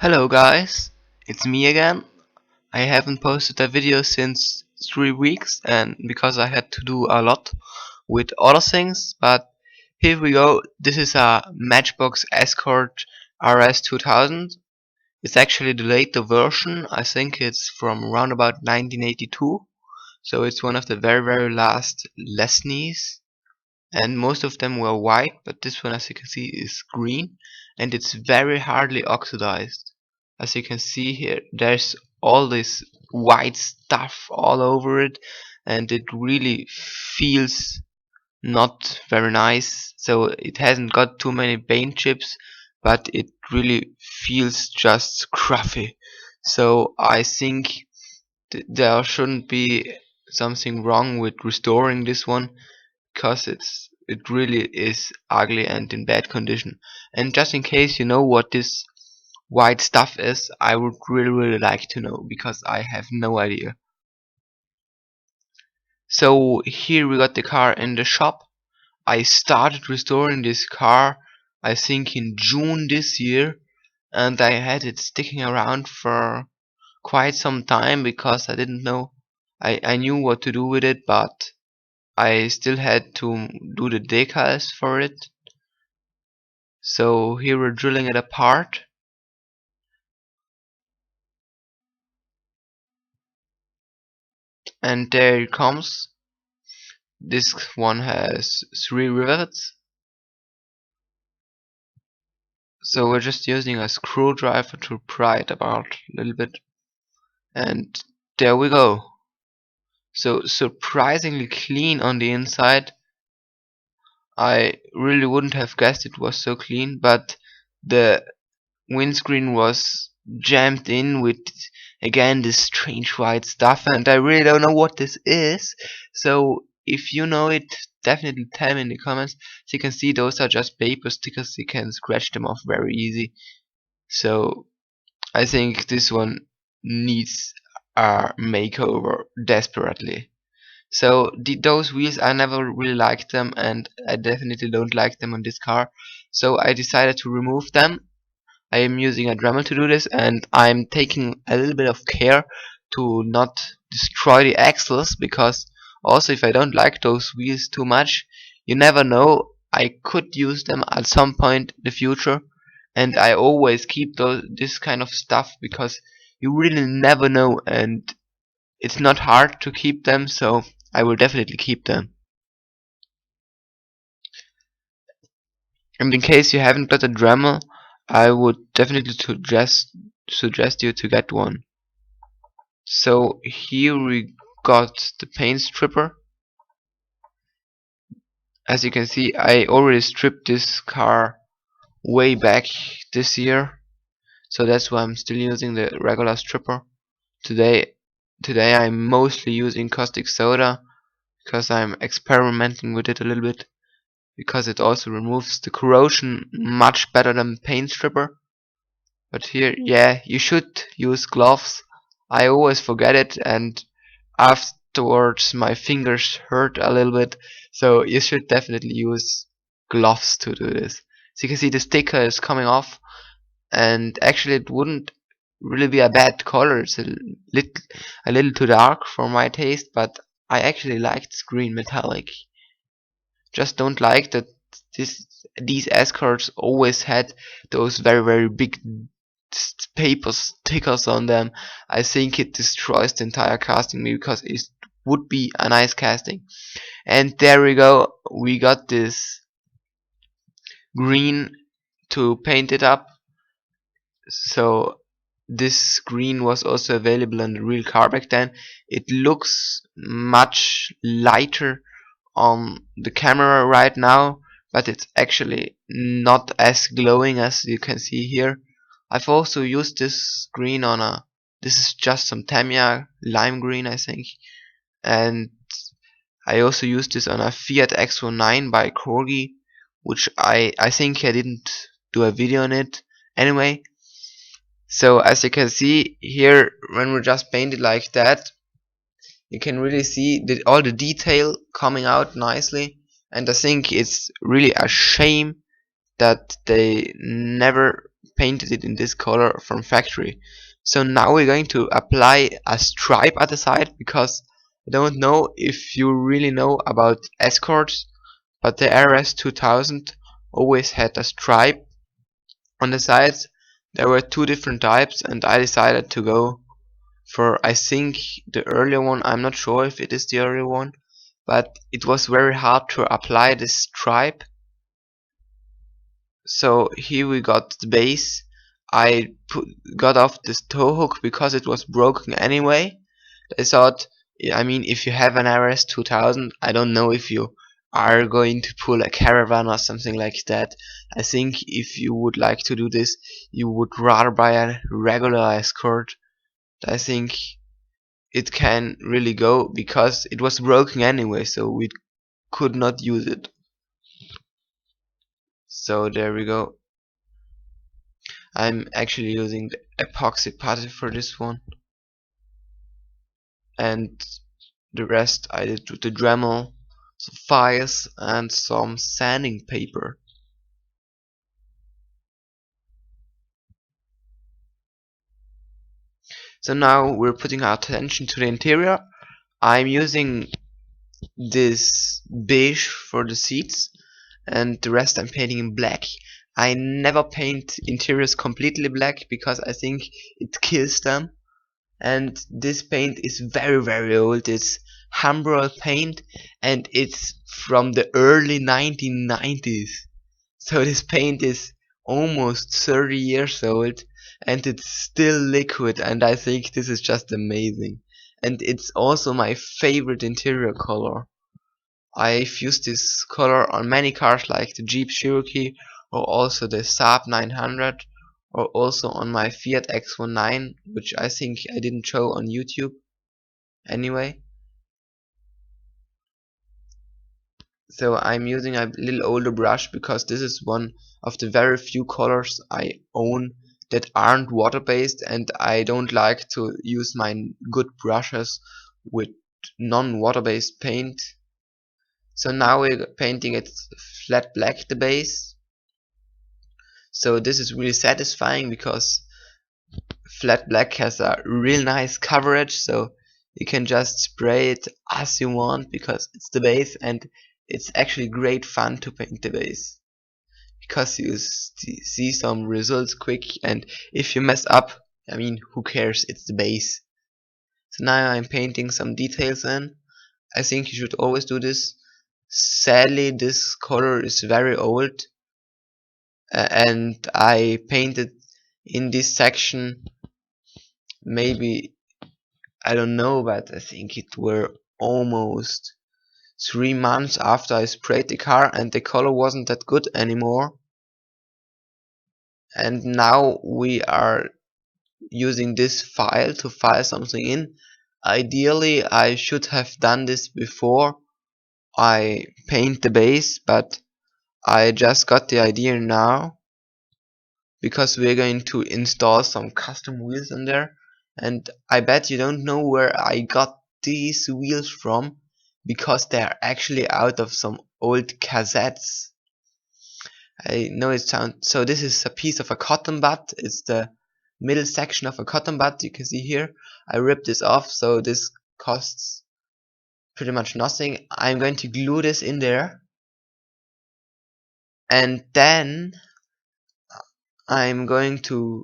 Hello guys, it's me again. I haven't posted a video since 3 weeks and because I had to do a lot with other things, but here we go. This is a Matchbox Escort rs2000. It's actually the later version. I think it's from around about 1982. So it's one of the very last Lesnies, and most of them were white, but this one, as you can see, is green, and it's very hardly oxidized. As you can see here, there's all this white stuff all over it, and it really feels not very nice. So it hasn't got too many paint chips, but it really feels just scruffy. So I think there shouldn't be something wrong with restoring this one, because it really is ugly and in bad condition. And just in case you know what this white stuff is, I would really like to know, because I have no idea. So here we got the car in the shop. I started restoring this car I think in June this year, and I had it sticking around for quite some time because I didn't know. I knew what to do with it, but I still had to do the decals for it. So here we're drilling it apart, and there it comes. This one has 3 rivets, so we're just using a screwdriver to pry it apart a little bit, and there we go. So surprisingly clean on the inside. I really wouldn't have guessed it was so clean, but the windscreen was jammed in with, again, this strange white stuff, and I really don't know what this is. So if you know it, definitely tell me in the comments. As you can see, those are just paper stickers. You can scratch them off very easy. So I think this one needs a makeover desperately. So those wheels, I never really liked them, and I definitely don't like them on this car. So I decided to remove them. I am using a Dremel to do this, and I'm taking a little bit of care to not destroy the axles, because also, if I don't like those wheels too much, you never know, I could use them at some point in the future, and I always keep this kind of stuff because you really never know, and it's not hard to keep them, so I will definitely keep them. And in case you haven't got a Dremel, I would definitely suggest you to get one. So here we got the paint stripper. As you can see, I already stripped this car way back this year, so that's why I'm still using the regular stripper. Today I'm mostly using caustic soda because I'm experimenting with it a little bit, because it also removes the corrosion much better than paint stripper. But here, yeah, you should use gloves. I always forget it, and afterwards my fingers hurt a little bit, so you should definitely use gloves to do this. So you can see the sticker is coming off, and actually it wouldn't really be a bad color. It's a little too dark for my taste, but I actually like this green metallic. Just don't like that these escorts always had those very big paper stickers on them. I think it destroys the entire casting, because it would be a nice casting. And there we go, we got this green to paint it up. So this green was also available on the real car back then. It looks much lighter on the camera right now, but it's actually not as glowing as you can see here. I've also used this green on this is just some Tamiya lime green, I think, and I also used this on a Fiat X19 by Corgi, which I think I didn't do a video on it anyway. So as you can see here, when we just paint it like that, you can really see all the detail coming out nicely, and I think it's really a shame that they never painted it in this color from factory. So now we're going to apply a stripe at the side, because I don't know if you really know about Escorts, but the RS2000 always had a stripe on the sides. There were two different types, and I decided to go for, I think, the earlier one. I'm not sure if it is the earlier one, but it was very hard to apply this stripe. So here we got the base. I got off this tow hook because it was broken anyway. I thought, I mean, if you have an RS2000, I don't know if you are going to pull a caravan or something like that. I think if you would like to do this, you would rather buy a regular Escort. I think it can really go, because it was broken anyway, so we could not use it. So there we go. I'm actually using the epoxy putty for this one, and the rest I did with the Dremel, some files, and some sanding paper. So now we're putting our attention to the interior. I'm using this beige for the seats, and the rest I'm painting in black. I never paint interiors completely black because I think it kills them. And this paint is very old. It's Hamburg paint, and it's from the early 1990s. So this paint is almost 30 years old, and it's still liquid, and I think this is just amazing. And it's also my favorite interior color. I've used this color on many cars like the Jeep Cherokee, or also the Saab 900, or also on my Fiat X19, which I think I didn't show on YouTube anyway. So I'm using a little older brush because this is one of the very few colors I own that aren't water based, and I don't like to use my good brushes with non-water based paint. So now we're painting it flat black, the base. So this is really satisfying because flat black has a real nice coverage, so you can just spray it as you want because it's the base, and it's actually great fun to paint the base because you see some results quick, and if you mess up, I mean, who cares, it's the base. So now I'm painting some details in. I think you should always do this. Sadly, this color is very old, and I painted in this section maybe, I don't know, but I think it were almost 3 months after I sprayed the car, and the color wasn't that good anymore. And now we are using this file to file something in. Ideally I should have done this before I paint the base, but I just got the idea now because we're going to install some custom wheels in there, and I bet you don't know where I got these wheels from, because they are actually out of some old cassettes. I know it sounds so. This is a piece of a cotton bud. It's the middle section of a cotton bud. You can see here. I ripped this off, so this costs pretty much nothing. I'm going to glue this in there, and then I'm going to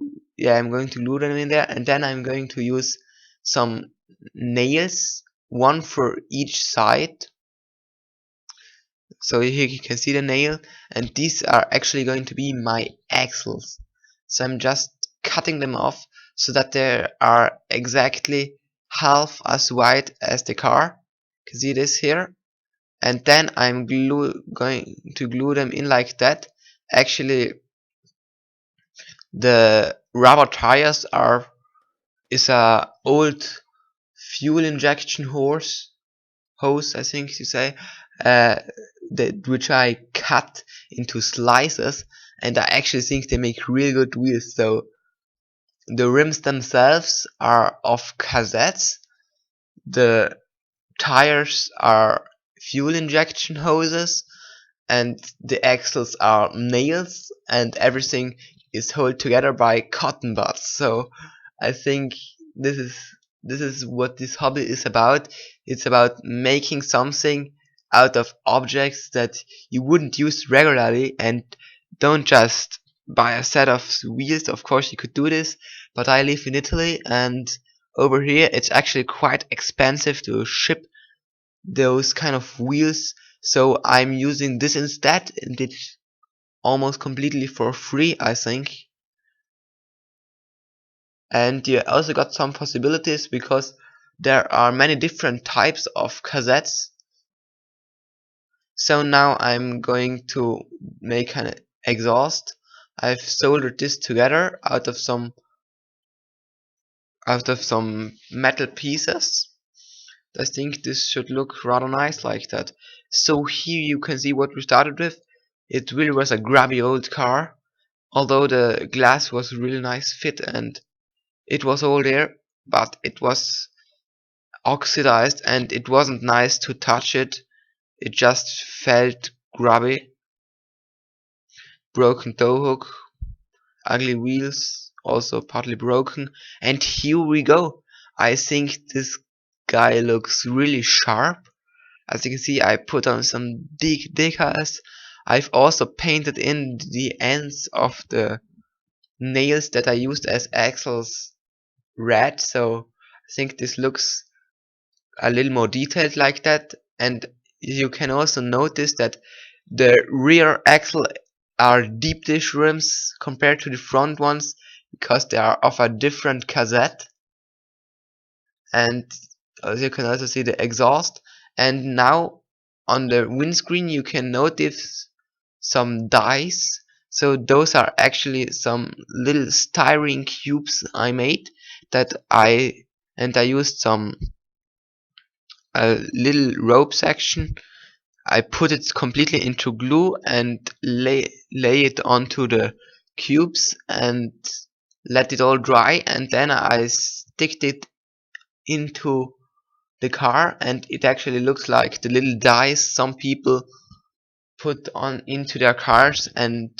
glue them in there, and then I'm going to use some nails, one for each side. So here you can see the nail, and these are actually going to be my axles. So I'm just cutting them off so that they are exactly half as wide as the car. You can see this here, and then I'm going to glue them in like that. Actually, the rubber tires is a old fuel injection hose, I think you say, uh, which I cut into slices, and I actually think they make really good wheels. So the rims themselves are of cassettes, the tires are fuel injection hoses, and the axles are nails, and everything is held together by cotton buds. So I think this is this is what this hobby is about. It's about making something out of objects that you wouldn't use regularly, and don't just buy a set of wheels. Of course you could do this, but I live in Italy, and over here it's actually quite expensive to ship those kind of wheels, so I'm using this instead, and it's almost completely for free, I think. And you also got some possibilities because there are many different types of cassettes. So now I'm going to make an exhaust. I've soldered this together out of some metal pieces. I think this should look rather nice like that. So here you can see what we started with. It really was a grubby old car, although the glass was really nice fit and it was all there, but it was oxidized and it wasn't nice to touch it. It just felt grubby. Broken tow hook, ugly wheels, also partly broken. And here we go. I think this guy looks really sharp. As you can see, I put on some decals. I've also painted in the ends of the nails that I used as axles red, so I think this looks a little more detailed like that. And you can also notice that the rear axle are deep dish rims compared to the front ones because they are of a different cassette. And as you can also see the exhaust. And now on the windscreen you can notice some dies. So those are actually some little styrene cubes I made that I used some a little rope section. I put it completely into glue and lay it onto the cubes and let it all dry, and then I sticked it into the car, and it actually looks like the little dies some people put on into their cars. And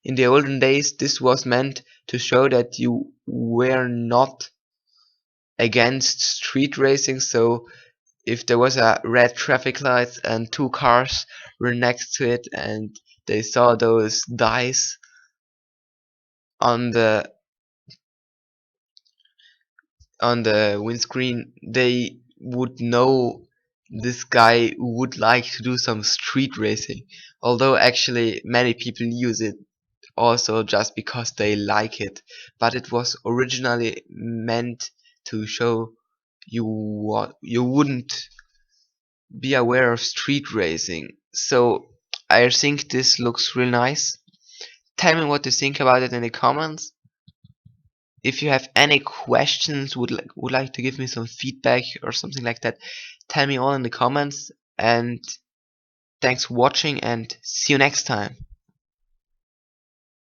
in the olden days this was meant to show that you were not against street racing. So if there was a red traffic light and two cars were next to it and they saw those dies on the windscreen, they would know this guy would like to do some street racing. Although actually many people use it also just because they like it, but it was originally meant to show you wouldn't be aware of street racing. So I think this looks really nice. Tell me what you think about it in the comments. If you have any questions, would like to give me some feedback or something like that, tell me all in the comments. And thanks for watching, and see you next time.